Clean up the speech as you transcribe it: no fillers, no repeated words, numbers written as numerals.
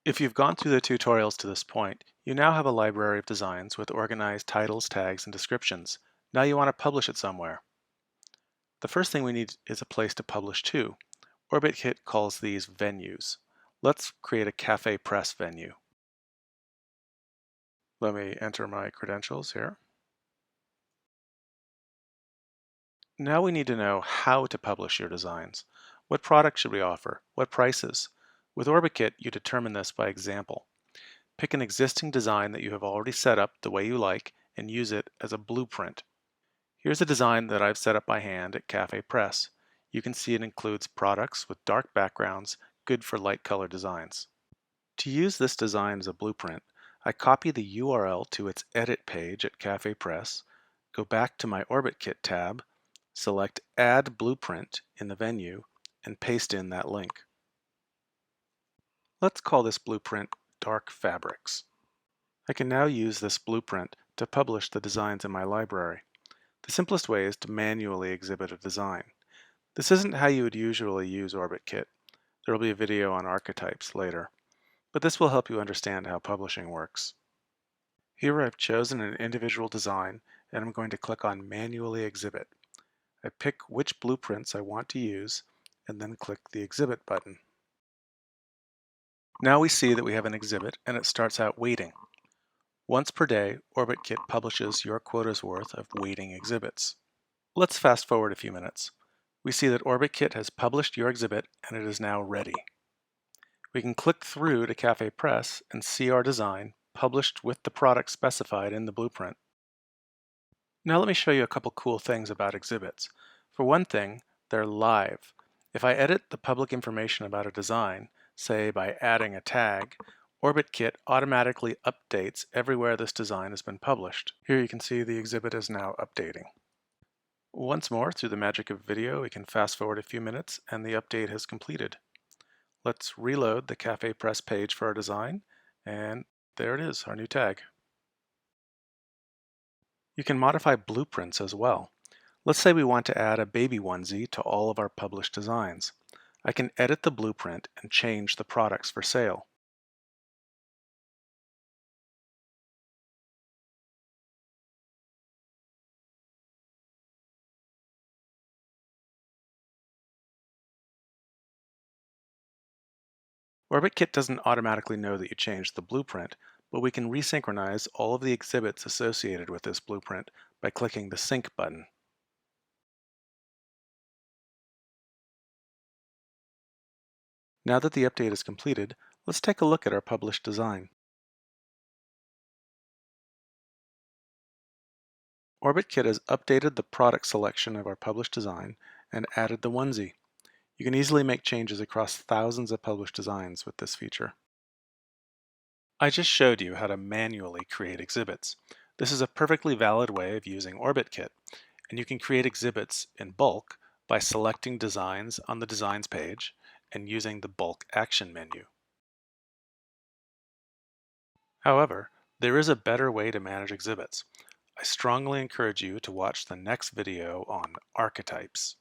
If you've gone through the tutorials to this point, you now have a library of designs with organized titles, tags, and descriptions. Now you want to publish it somewhere. The first thing we need is a place to publish to. OrbitKit calls these venues. Let's create a Cafe Press venue. Let me enter my credentials here. Now we need to know how to publish your designs. What products should we offer? What prices? With OrbitKit, you determine this by example. Pick an existing design that you have already set up the way you like and use it as a blueprint. Here's a design that I've set up by hand at Cafe Press. You can see it includes products with dark backgrounds, good for light color designs. To use this design as a blueprint, I copy the URL to its edit page at Cafe Press, go back to my OrbitKit tab, select Add Blueprint in the venue, and paste in that link. Let's call this blueprint Dark Fabrics. I can now use this blueprint to publish the designs in my library. The simplest way is to manually exhibit a design. This isn't how you would usually use OrbitKit. There will be a video on archetypes later, but this will help you understand how publishing works. Here I've chosen an individual design and I'm going to click on Manually Exhibit. I pick which blueprints I want to use and then click the Exhibit button. Now we see that we have an exhibit and it starts out waiting. Once per day, OrbitKit publishes your quota's worth of waiting exhibits. Let's fast forward a few minutes. We see that OrbitKit has published your exhibit and it is now ready. We can click through to Cafe Press and see our design published with the product specified in the blueprint. Now let me show you a couple cool things about exhibits. For one thing, they're live. If I edit the public information about a design, say by adding a tag, OrbitKit automatically updates everywhere this design has been published. Here you can see the exhibit is now updating. Once more, through the magic of video, we can fast forward a few minutes and the update has completed. Let's reload the Cafe Press page for our design, and there it is, our new tag. You can modify blueprints as well. Let's say we want to add a baby onesie to all of our published designs. I can edit the blueprint and change the products for sale. OrbitKit doesn't automatically know that you changed the blueprint, but we can resynchronize all of the exhibits associated with this blueprint by clicking the Sync button. Now that the update is completed, let's take a look at our published design. OrbitKit has updated the product selection of our published design and added the onesie. You can easily make changes across thousands of published designs with this feature. I just showed you how to manually create exhibits. This is a perfectly valid way of using OrbitKit, and you can create exhibits in bulk by selecting designs on the Designs page and using the Bulk Action menu. However, there is a better way to manage exhibits. I strongly encourage you to watch the next video on archetypes.